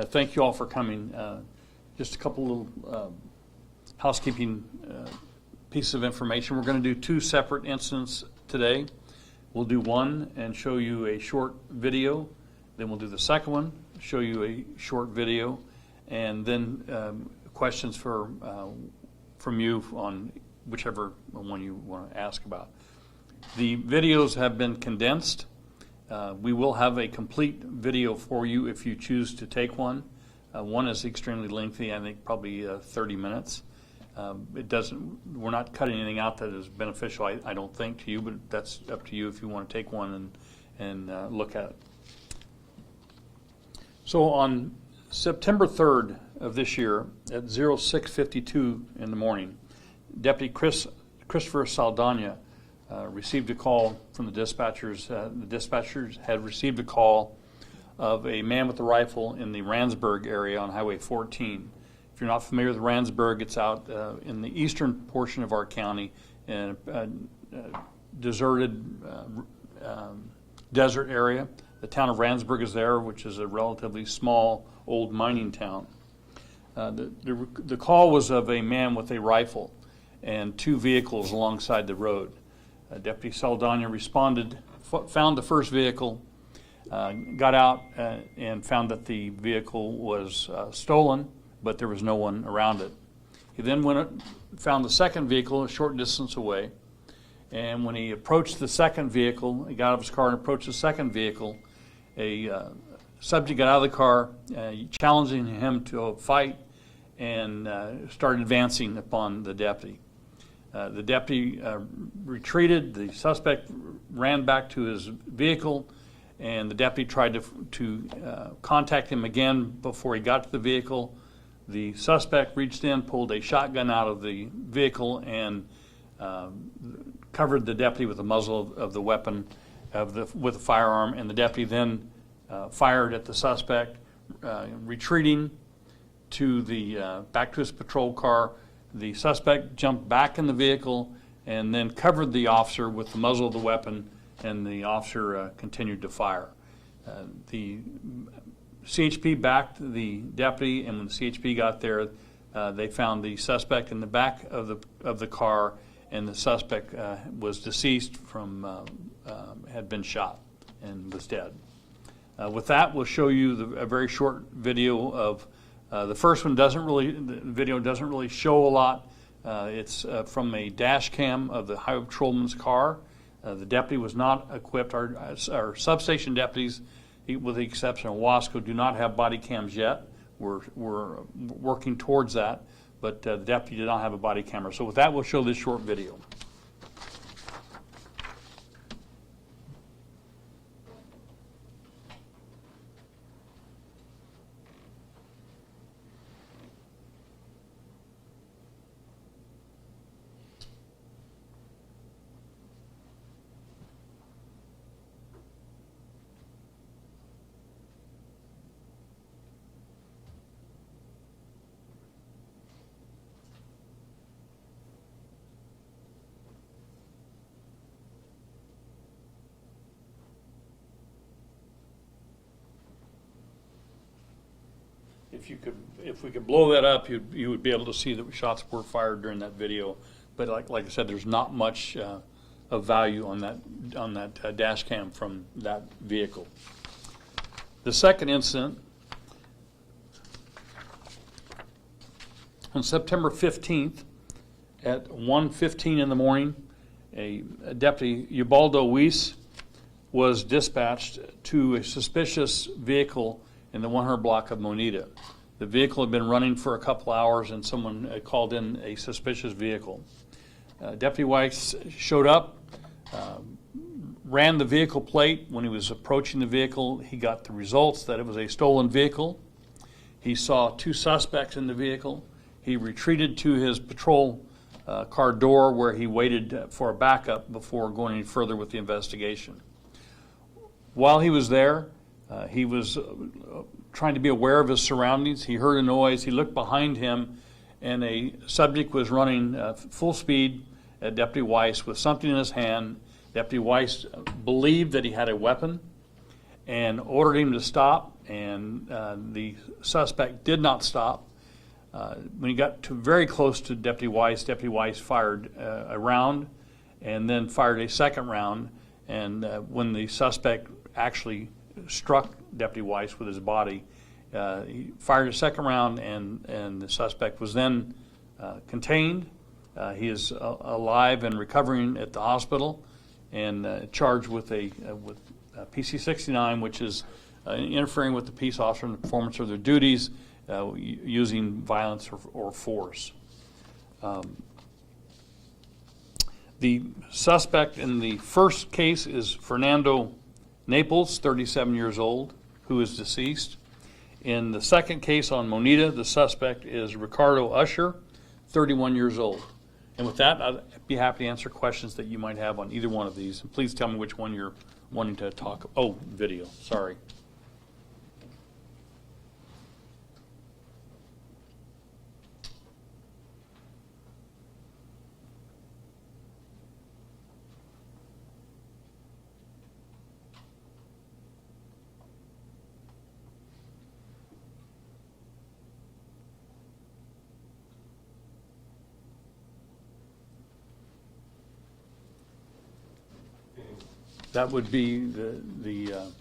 Thank you all for coming. Just a couple little housekeeping pieces of information. We're going to do two separate incidents today. We'll do one and show you a short video. Then we'll do the second one, show you a short video, and then questions from you on whichever one you want to ask about. The videos have been condensed. We will have a complete video for you if you choose to take one. One is extremely lengthy, I think probably 30 minutes. We're not cutting anything out that is beneficial, I don't think, to you, but that's up to you if you want to take one and look at it. So on September 3rd of this year at 06:52 in the morning, Deputy Christopher Saldana received a call from the dispatchers. The dispatchers had received a call of a man with a rifle in the Randsburg area on Highway 14. If you're not familiar with Randsburg, it's out in the eastern portion of our county in a deserted desert area. The town of Randsburg is there, which is a relatively small old mining town. The call was of a man with a rifle and two vehicles alongside the road. Deputy Saldana responded, found the first vehicle, got out and found that the vehicle was stolen, but there was no one around it. He then found the second vehicle a short distance away, and when he approached the second vehicle, he got out of his car and approached the second vehicle, a subject got out of the car, challenging him to a fight, and started advancing upon the deputy. The deputy retreated. The suspect ran back to his vehicle, and the deputy tried to contact him again before he got to the vehicle. The suspect reached in, pulled a shotgun out of the vehicle, and covered the deputy with the muzzle of the weapon with a firearm. And the deputy then fired at the suspect, retreating to back to his patrol car. The suspect jumped back in the vehicle and then covered the officer with the muzzle of the weapon, and the officer continued to fire. The CHP backed the deputy, and when the CHP got there, they found the suspect in the back of the car, and the suspect was deceased had been shot and was dead. With that, we'll show you a very short video of the first one. The video doesn't really show a lot. It's from a dash cam of the highway patrolman's car. The deputy was not equipped. Our substation deputies, with the exception of Wasco, do not have body cams yet. We're working towards that, but the deputy did not have a body camera. So with that, we'll show this short video. If we could blow that up, you would be able to see that shots were fired during that video. But like I said, there's not much of value on that dash cam from that vehicle. The second incident, on September 15th at 1:15 in the morning, a deputy, Ubaldo Weiss, was dispatched to a suspicious vehicle in the 100 block of Monita. The vehicle had been running for a couple hours, and someone called in a suspicious vehicle. Deputy Weiss showed up, ran the vehicle plate. When he was approaching the vehicle, he got the results that it was a stolen vehicle. He saw two suspects in the vehicle. He retreated to his patrol car door, where he waited for a backup before going any further with the investigation. While he was there, he was trying to be aware of his surroundings. He heard a noise. He looked behind him, and a subject was running full speed at Deputy Weiss with something in his hand. Deputy Weiss believed that he had a weapon and ordered him to stop and the suspect did not stop. When he got very close to Deputy Weiss fired a round and then fired a second round. And when the suspect actually struck Deputy Weiss with his body, he fired a second round, and the suspect was then contained. He is alive and recovering at the hospital, and charged with PC-69, which is interfering with the peace officer in the performance of their duties, using violence or force. The suspect in the first case is Fernando Naples, 37 years old, who is deceased. In the second case on Monita, the suspect is Ricardo Usher, 31 years old. And with that, I'd be happy to answer questions that you might have on either one of these. And please tell me which one you're wanting to talk. Oh, video, sorry. That would be the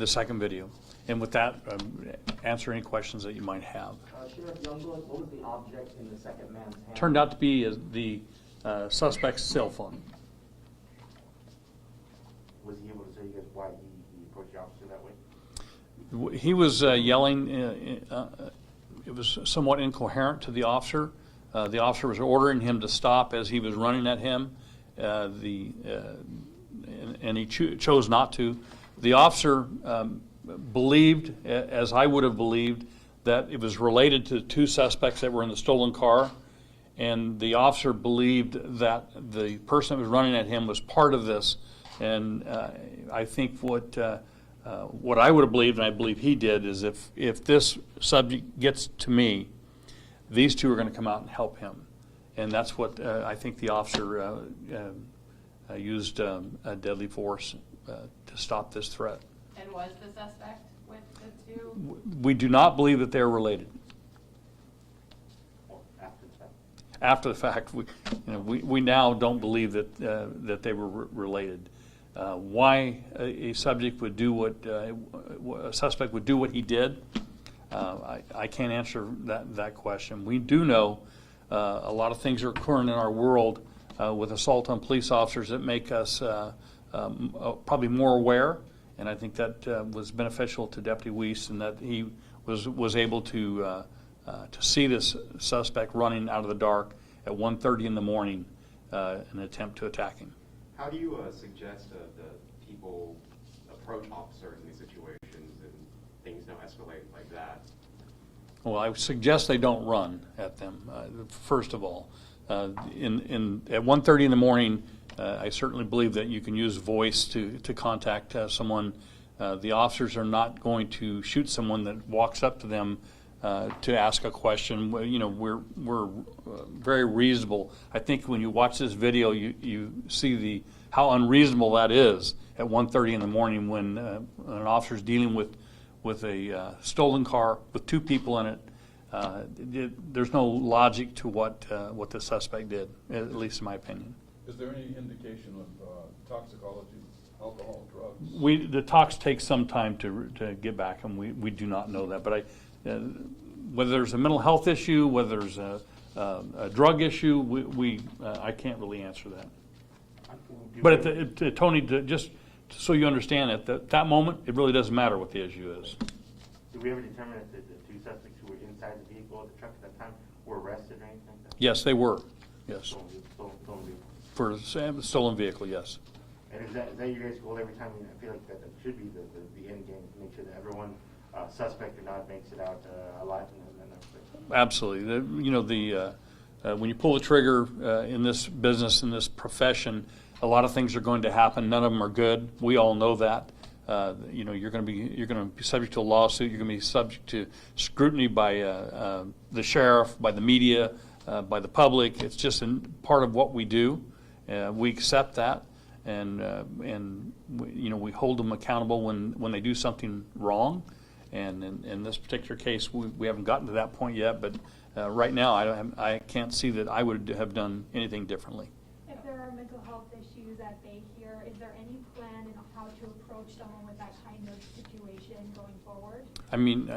second video. And with that, answer any questions that you might have. Sheriff Youngblood, what was the object in the second man's hand? Turned out to be the suspect's cell phone. Was he able to tell you guys why he approached the officer that way? He was yelling. It was somewhat incoherent to the officer. The officer was ordering him to stop as he was running at him. And he chose not to. The officer believed, as I would have believed, that it was related to two suspects that were in the stolen car, and the officer believed that the person that was running at him was part of this. And I think what I would have believed, and I believe he did, is if this subject gets to me, these two are going to come out and help him. And that's what I think the officer used a deadly force to stop this threat. And was the suspect with the two? We do not believe that they're related. Or after the fact? After the fact, we now don't believe that they were related. Why a subject would do a suspect would do what he did, I can't answer that question. We do know a lot of things are occurring in our world with assault on police officers that make us probably more aware, and I think that was beneficial to Deputy Weiss, and that he was able to see this suspect running out of the dark at 1:30 in the morning in an attempt to attack him. How do you suggest that people approach officers in these situations and things don't escalate like that? Well, I suggest they don't run at them, first of all. At 1:30 in the morning, I certainly believe that you can use voice to contact someone. The officers are not going to shoot someone that walks up to them to ask a question. We're very reasonable. I think when you watch this video, you see how unreasonable that is at 1:30 in the morning when an officer is dealing with a stolen car with two people in it. There's no logic to what the suspect did, at least in my opinion. Is there any indication of toxicology, alcohol, drugs? The tox takes some time to get back, and we do not know that. But whether there's a mental health issue, whether there's a drug issue, I can't really answer that. But Tony, just so you understand, at that moment, it really doesn't matter what the issue is. Did we ever determine if the two suspects who were inside the vehicle at the truck at that time were arrested or anything like that? Yes, they were. Yes. Stolen vehicle. For a stolen vehicle, yes. And is that your guys' goal every time? I feel like that should be the end game, to make sure that everyone, suspect or not, makes it out alive and everything. Absolutely. When you pull the trigger in this business, in this profession, a lot of things are going to happen. None of them are good. We all know that. You're going to be subject to a lawsuit. You're going to be subject to scrutiny by the sheriff, by the media, by the public. It's just part of what we do. We accept that, we hold them accountable when they do something wrong. And in this particular case, we haven't gotten to that point yet, but right now I can't see that I would have done anything differently. If there are mental health issues at bay here, is there any plan in how to approach someone with that kind of situation going forward? I mean,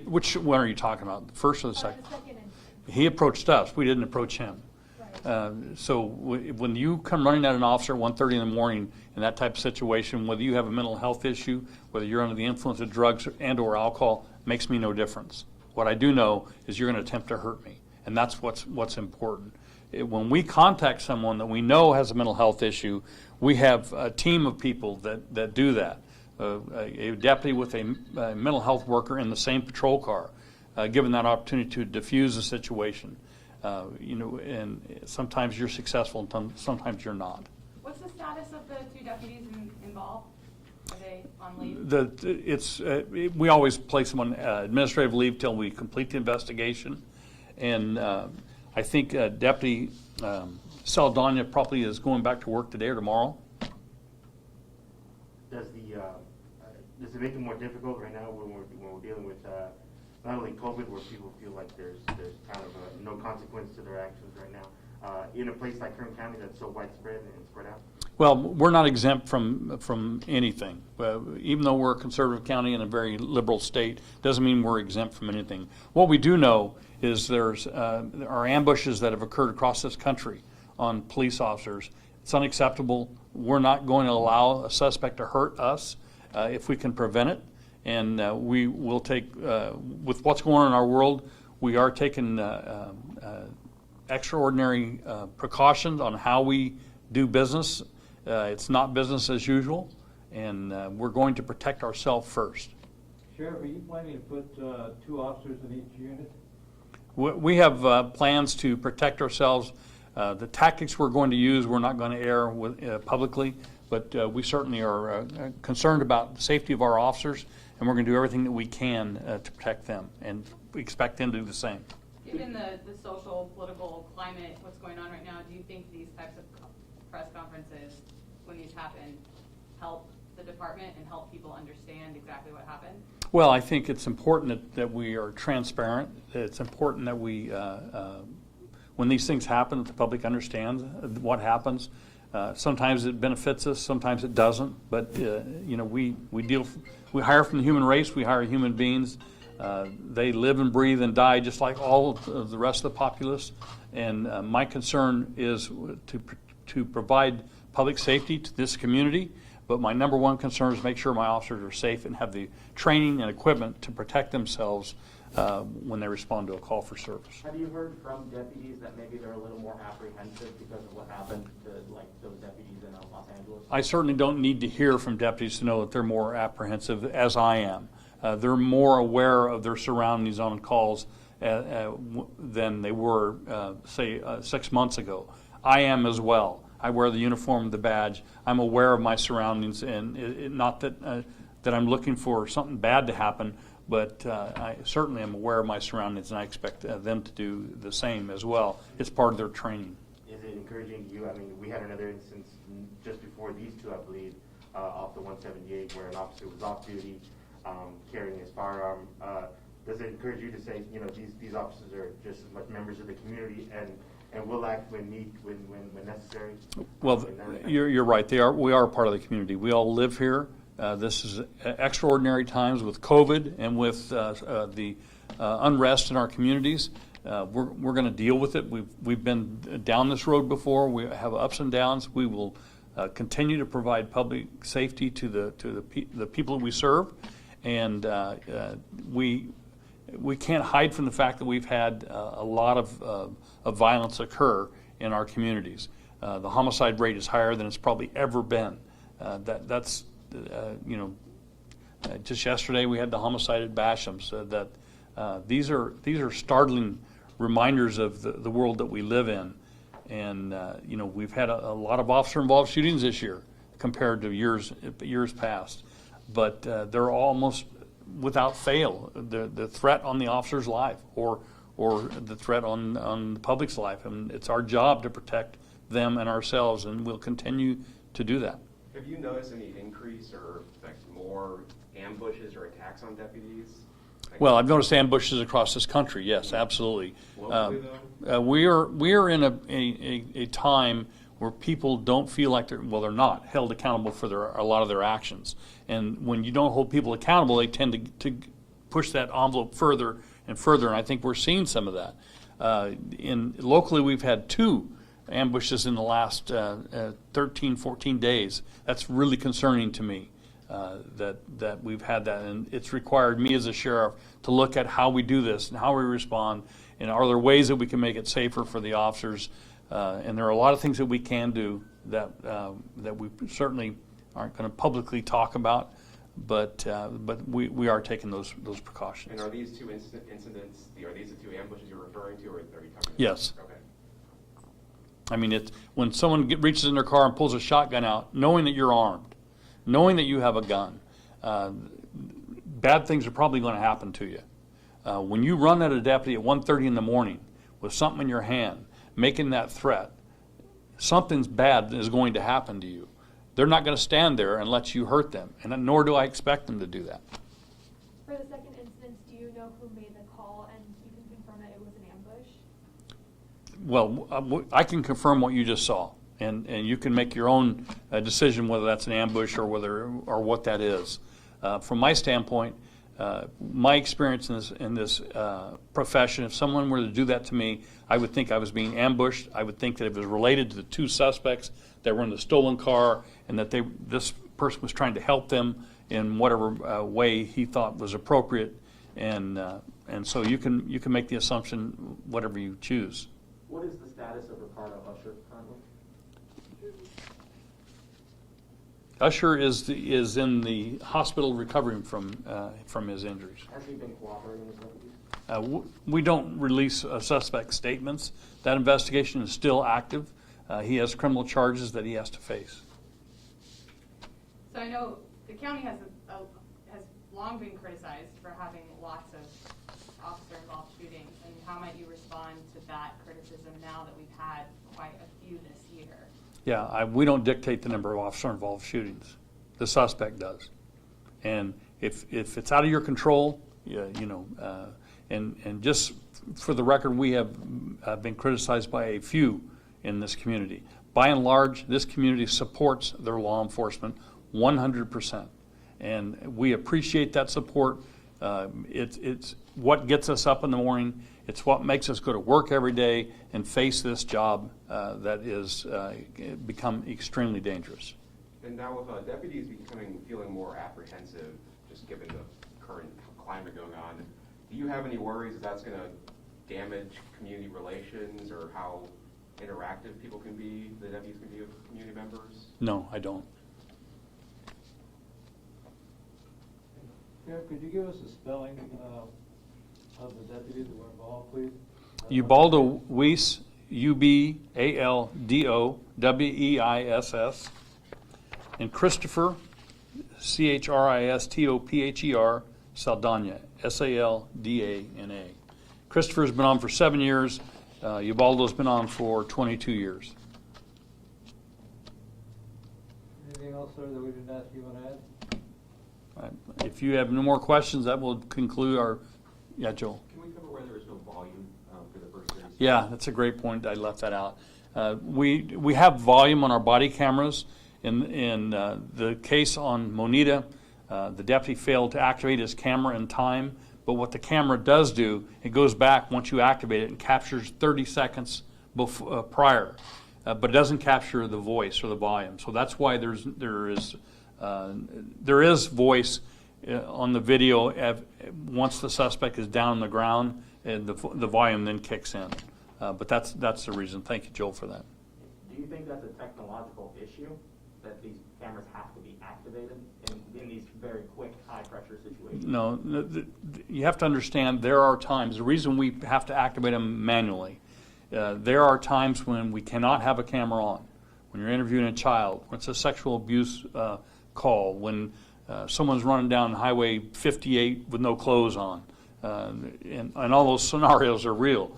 which one are you talking about, the first or the second? The second instance. He approached us. We didn't approach him. Right. So when you come running at an officer at 1:30 in the morning in that type of situation, whether you have a mental health issue, whether you're under the influence of drugs and/or alcohol, makes me no difference. What I do know is you're going to attempt to hurt me, and that's what's important. When we contact someone that we know has a mental health issue, we have a team of people that do that. A deputy with a mental health worker in the same patrol car, given that opportunity to diffuse the situation. And sometimes you're successful and sometimes you're not. What's the status of the two deputies involved? Are they on leave? We always place them on administrative leave till we complete the investigation. And I think Deputy Saldana probably is going back to work today or tomorrow. Does it make it more difficult right now when we're dealing with not only COVID, where people feel like there's kind of no consequence to their actions right now, in a place like Kern County that's so widespread and spread out? Well, we're not exempt from anything. Even though we're a conservative county and a very liberal state, doesn't mean we're exempt from anything. What we do know is there are ambushes that have occurred across this country on police officers. It's unacceptable. We're not going to allow a suspect to hurt us if we can prevent it. And we will take, with what's going on in our world, we are taking extraordinary precautions on how we do business. It's not business as usual, and we're going to protect ourselves first. Sheriff, are you planning to put 2 officers in each unit? We have plans to protect ourselves. The tactics we're going to use, we're not going to air publicly, but we certainly are concerned about the safety of our officers, and we're going to do everything that we can to protect them, and we expect them to do the same. Given the social, political climate, what's going on right now, do you think these types of press conferences, when these happen, help the department and help people understand exactly what happened? Well, I think it's important that we are transparent. It's important that we, when these things happen, that the public understands what happens. Sometimes it benefits us, sometimes it doesn't. But we hire from the human race. We hire human beings. They live and breathe and die just like all of the rest of the populace. And my concern is to provide public safety to this community. But my number one concern is make sure my officers are safe and have the training and equipment to protect themselves when they respond to a call for service. Have you heard from deputies that maybe they're a little more apprehensive because of what happened to those deputies in Los Angeles? I certainly don't need to hear from deputies to know that they're more apprehensive, as I am. They're more aware of their surroundings on calls than they were, say, 6 months ago. I am as well. I wear the uniform, the badge. I'm aware of my surroundings, and not that I'm looking for something bad to happen, but I certainly am aware of my surroundings, and I expect them to do the same as well. It's part of their training. Is it encouraging to you? I mean, we had another instance just before these two, I believe, off the 178, where an officer was off duty carrying his firearm. Does it encourage you to say, these officers are just as much members of the community and will act when necessary? Well, you're right. We are part of the community. We all live here. This is extraordinary times with COVID and with the unrest in our communities. We're going to deal with it. We've been down this road before. We have ups and downs. We will continue to provide public safety to the people that we serve, and we can't hide from the fact that we've had a lot of violence occur in our communities. The homicide rate is higher than it's probably ever been. Just yesterday we had the homicide at Basham's. These are startling reminders of the world that we live in, and we've had a lot of officer-involved shootings this year compared to years past, but they're almost without fail the threat on the officer's life or the threat on the public's life, and it's our job to protect them and ourselves, and we'll continue to do that. Have you noticed any increase or like more ambushes or attacks on deputies? Like, Well, I've noticed ambushes across this country. Yes, absolutely. locally though? We are in a time where people don't feel like they're not held accountable for a lot of their actions. And when you don't hold people accountable, they tend to push that envelope further and further. And I think we're seeing some of that. Locally, we've had 2 ambushes in the last 13, 14 days. That's really concerning to me. That we've had that, and it's required me as a sheriff to look at how we do this and how we respond, and are there ways that we can make it safer for the officers, and there are a lot of things that we can do that we certainly aren't going to publicly talk about, but we are taking those precautions. And are these 2 incidents, are these the 2 ambushes you're referring to, or are you talking? Yes. Okay. I mean, it's when someone reaches in their car and pulls a shotgun out, knowing that you're armed, knowing that you have a gun, bad things are probably going to happen to you. When you run at a deputy at 1:30 in the morning with something in your hand, making that threat, something's bad is going to happen to you. They're not going to stand there and let you hurt them, and nor do I expect them to do that. For the second instance, do you know who made the call, and you can confirm that it was an ambush? Well, I can confirm what you just saw, and you can make your own decision whether that's an ambush or what that is. From my standpoint, my experience in this profession, if someone were to do that to me, I would think I was being ambushed. I would think that it was related to the 2 suspects that were in the stolen car, and that this person was trying to help them in whatever way he thought was appropriate, and so you can make the assumption whatever you choose. What is the status of Ricardo Usher currently? Usher is in the hospital recovering from his injuries. Has he been cooperating with deputies? We don't release suspect statements. That investigation is still active. He has criminal charges that he has to face. So I know the county has long been criticized for having lots of officer-involved shootings, and how might you respond to that criticism now that we've had quite a few this year? Yeah, we don't dictate the number of officer-involved shootings. The suspect does. And if it's out of your control, and just for the record, we have been criticized by a few in this community. By and large, this community supports their law enforcement 100%. And we appreciate that support. It's what gets us up in the morning. It's what makes us go to work every day and face this job that is become extremely dangerous. And now with deputies feeling more apprehensive, just given the current climate going on, do you have any worries that that's going to damage community relations or how interactive the deputies can be with community members? No, I don't. Sheriff, could you give us a spelling of the deputies that were involved, please? Ubaldo Weiss, Ubaldo Weiss, and Christopher, Christopher Saldana, Saldana. Christopher's been on for 7 years. Ubaldo's been on for 22 years. Anything else, sir, that we didn't ask you want to add? If you have no more questions, that will conclude our. Yeah, Joel. Can we cover why there is no volume for the first 30 seconds? Yeah, that's a great point. I left that out. We have volume on our body cameras. In the case on Monita, the deputy failed to activate his camera in time. But what the camera does do, it goes back once you activate it and captures 30 seconds prior, but it doesn't capture the voice or the volume. So that's why there is voice on the video once the suspect is down on the ground, and the volume then kicks in. But that's the reason. Thank you, Joel, for that. Do you think that's a technological issue, that these cameras have to be activated in these very quick, high-pressure situations? No, you have to understand there are times, the reason we have to activate them manually, there are times when we cannot have a camera on. When you're interviewing a child, when it's a sexual abuse call, when someone's running down Highway 58 with no clothes on, and all those scenarios are real.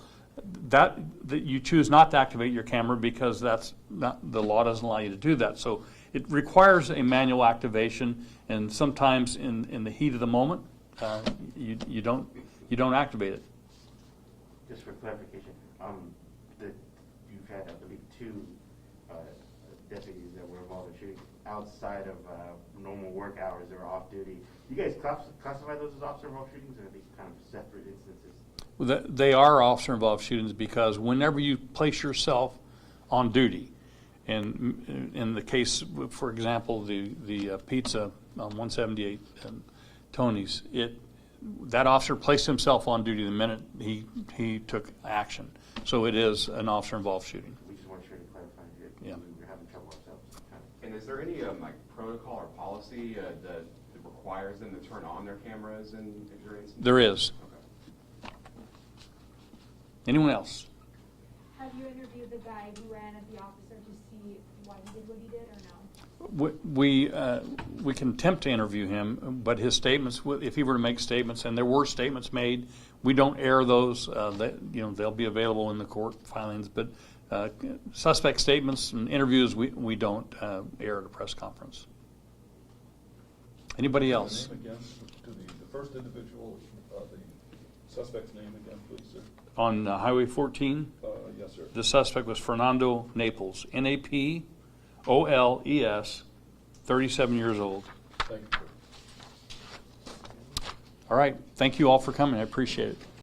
that you choose not to activate your camera because that's not, the law doesn't allow you to do that. So it requires a manual activation, and sometimes in the heat of the moment, you don't activate it. Just for clarification, you've had, I believe, 2 deputies that were involved in shootings outside of normal work hours or off duty. You guys classify those as officer-involved shootings, or are these kind of separate instances? They are officer-involved shootings because whenever you place yourself on duty, and in the case, for example, the pizza on 178 and Tony's, that officer placed himself on duty the minute he took action. So it is an officer-involved shooting. We just weren't sure to clarify it. Yeah. We were having trouble ourselves. And is there any like protocol or policy that requires them to turn on their cameras in your instance? There is. Okay. Anyone else? Have you interviewed the guy who ran at the officer to see why he did what he did, or no? We can attempt to interview him, but his statements, if he were to make statements, and there were statements made, we don't air those. They'll be available in the court filings. But suspect statements and interviews, we don't air at a press conference. Anybody else? The name again, to the first individual, the suspect's name again, please, sir. On Highway 14, Yes, sir. the suspect was Fernando Naples, Napoles, 37 years old. Thank you, sir. All right. Thank you all for coming. I appreciate it.